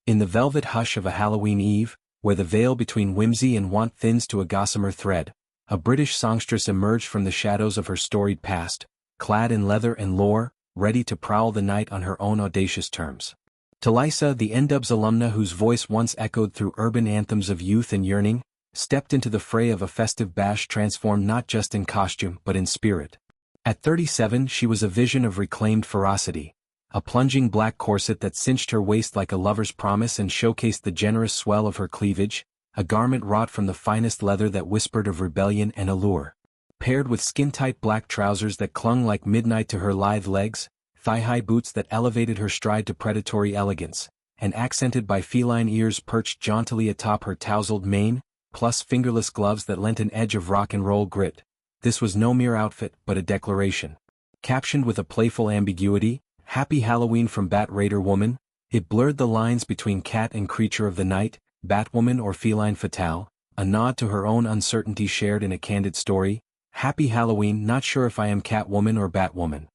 In the velvet hush of a Halloween Eve, where the veil between whimsy and want thins to a gossamer thread, a British songstress emerged from the shadows of her storied past, clad in leather and lore, ready to prowl the night on her own audacious terms. Tulisa, the N-Dubz alumna whose voice once echoed through urban anthems of youth and yearning, stepped into the fray of a festive bash transformed not just in costume but in spirit. At 37 she was a vision of reclaimed ferocity, a plunging black corset that cinched her waist like a lover's promise and showcased the generous swell of her cleavage, a garment wrought from the finest leather that whispered of rebellion and allure. Paired with skin-tight black trousers that clung like midnight to her lithe legs, thigh-high boots that elevated her stride to predatory elegance, and accented by feline ears perched jauntily atop her tousled mane, plus fingerless gloves that lent an edge of rock-and-roll grit. This was no mere outfit but a declaration. Captioned with a playful ambiguity, "Happy Halloween from Bat Raider Woman," it blurred the lines between cat and creature of the night, Batwoman or feline fatale, a nod to her own uncertainty shared in a candid story, "Happy Halloween, not sure if I am Catwoman or Batwoman."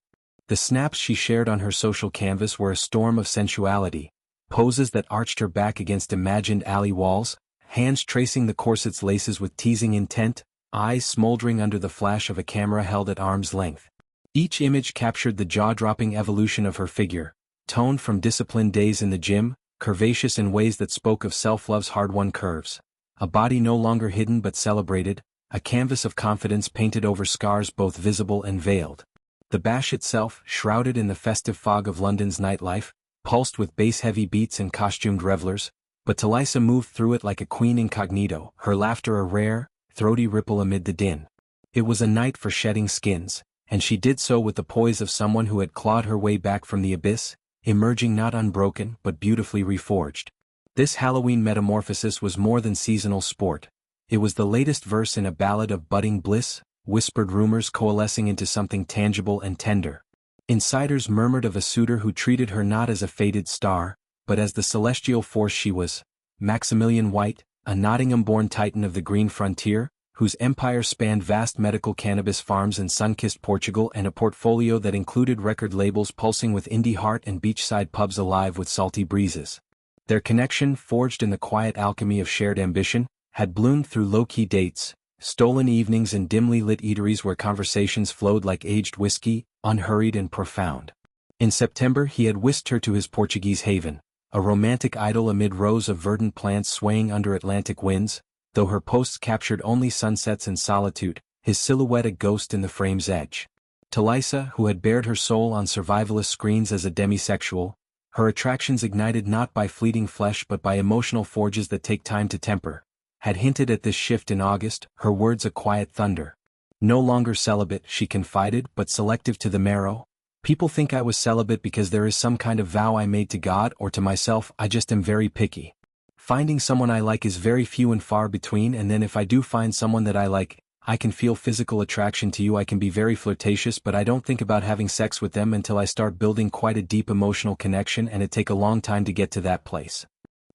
The snaps she shared on her social canvas were a storm of sensuality, poses that arched her back against imagined alley walls, hands tracing the corset's laces with teasing intent, eyes smoldering under the flash of a camera held at arm's length. Each image captured the jaw-dropping evolution of her figure, toned from disciplined days in the gym, curvaceous in ways that spoke of self-love's hard-won curves. A body no longer hidden but celebrated, a canvas of confidence painted over scars both visible and veiled. The bash itself, shrouded in the festive fog of London's nightlife, pulsed with bass-heavy beats and costumed revelers, but Tulisa moved through it like a queen incognito, her laughter a rare, throaty ripple amid the din. It was a night for shedding skins, and she did so with the poise of someone who had clawed her way back from the abyss, emerging not unbroken but beautifully reforged. This Halloween metamorphosis was more than seasonal sport. It was the latest verse in a ballad of budding bliss, whispered rumors coalescing into something tangible and tender. Insiders murmured of a suitor who treated her not as a fated star, but as the celestial force she was, Maximillian White, a Nottingham-born titan of the green frontier, whose empire spanned vast medical cannabis farms in sun-kissed Portugal and a portfolio that included record labels pulsing with indie heart and beachside pubs alive with salty breezes. Their connection, forged in the quiet alchemy of shared ambition, had bloomed through low-key dates, stolen evenings and dimly lit eateries where conversations flowed like aged whiskey, unhurried and profound. In September he had whisked her to his Portuguese haven, a romantic idyll amid rows of verdant plants swaying under Atlantic winds, though her posts captured only sunsets and solitude, his silhouette a ghost in the frame's edge. Tulisa, who had bared her soul on survivalist screens as a demisexual, her attractions ignited not by fleeting flesh but by emotional forges that take time to temper, had hinted at this shift in August, her words a quiet thunder. "No longer celibate," she confided, "but selective to the marrow. People think I was celibate because there is some kind of vow I made to God or to myself. I just am very picky. Finding someone I like is very few and far between, and then if I do find someone that I like, I can feel physical attraction to you. I can be very flirtatious, but I don't think about having sex with them until I start building quite a deep emotional connection, and it take a long time to get to that place."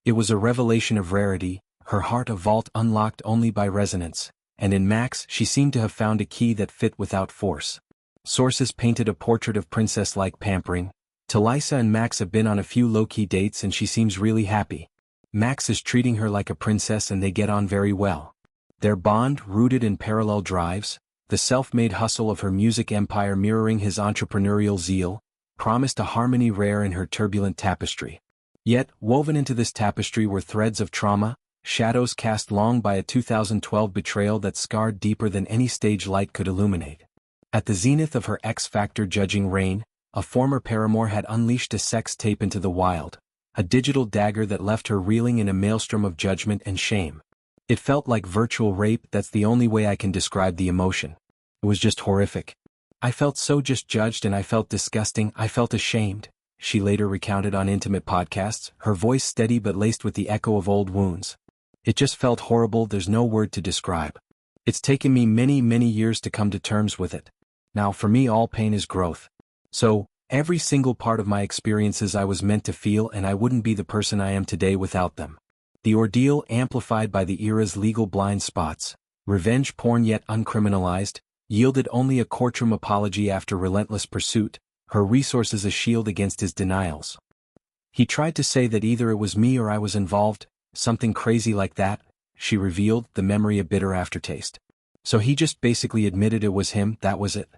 It was a revelation of rarity, her heart a vault unlocked only by resonance, and in Max she seemed to have found a key that fit without force. Sources painted a portrait of princess-like pampering. Tulisa and Max have been on a few low-key dates and she seems really happy. Max is treating her like a princess and they get on very well. Their bond, rooted in parallel drives, the self-made hustle of her music empire mirroring his entrepreneurial zeal, promised a harmony rare in her turbulent tapestry. Yet, woven into this tapestry were threads of trauma, shadows cast long by a 2012 betrayal that scarred deeper than any stage light could illuminate. At the zenith of her X Factor judging reign, a former paramour had unleashed a sex tape into the wild, a digital dagger that left her reeling in a maelstrom of judgment and shame. It felt like virtual rape. That's the only way I can describe the emotion. It was just horrific. "I felt so just judged and I felt disgusting. I felt ashamed," she later recounted on intimate podcasts, her voice steady but laced with the echo of old wounds. "It just felt horrible. There's no word to describe. It's taken me many, many years to come to terms with it. Now for me all pain is growth. So, every single part of my experiences I was meant to feel, and I wouldn't be the person I am today without them." The ordeal, amplified by the era's legal blind spots, revenge porn yet uncriminalized, yielded only a courtroom apology after relentless pursuit, her resources a shield against his denials. He tried to say that either it was me or I was involved, something crazy like that, she revealed, the memory a bitter aftertaste. So he just basically admitted it was him, that was it.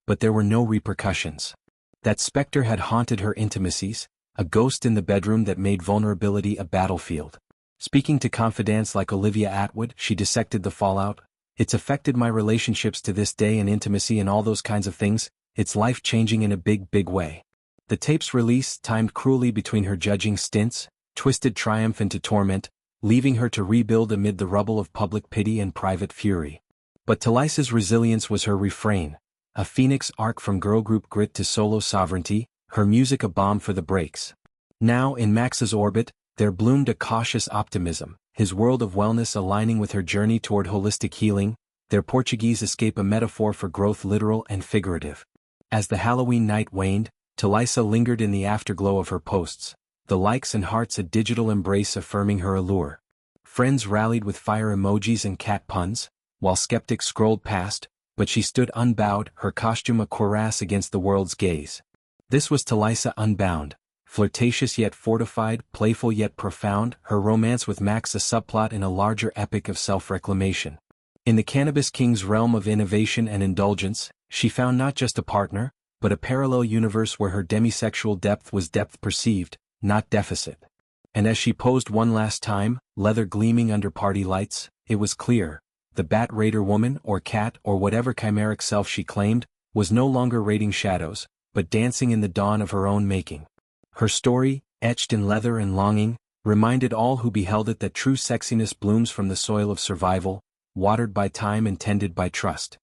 But there were no repercussions. That specter had haunted her intimacies, a ghost in the bedroom that made vulnerability a battlefield. Speaking to confidants like Olivia Atwood, she dissected the fallout. It's affected my relationships to this day and intimacy and all those kinds of things. It's life-changing in a big, big way. The tape's release, timed cruelly between her judging stints, twisted triumph into torment, leaving her to rebuild amid the rubble of public pity and private fury. But Tulisa's resilience was her refrain, a phoenix arc from girl group grit to solo sovereignty, her music a balm for the breaks. Now, in Max's orbit, there bloomed a cautious optimism, his world of wellness aligning with her journey toward holistic healing, their Portuguese escape a metaphor for growth literal and figurative. As the Halloween night waned, Tulisa lingered in the afterglow of her posts, the likes and hearts a digital embrace affirming her allure. Friends rallied with fire emojis and cat puns, while skeptics scrolled past, but she stood unbowed, her costume a cuirass against the world's gaze. This was Tulisa unbound, flirtatious yet fortified, playful yet profound, her romance with Max a subplot in a larger epic of self-reclamation. In the Cannabis King's realm of innovation and indulgence, she found not just a partner, but a parallel universe where her demisexual depth was depth perceived, not deficit. And as she posed one last time, leather gleaming under party lights, it was clear, the Bat Raider woman or cat or whatever chimeric self she claimed, was no longer raiding shadows, but dancing in the dawn of her own making. Her story, etched in leather and longing, reminded all who beheld it that true sexiness blooms from the soil of survival, watered by time and tended by trust.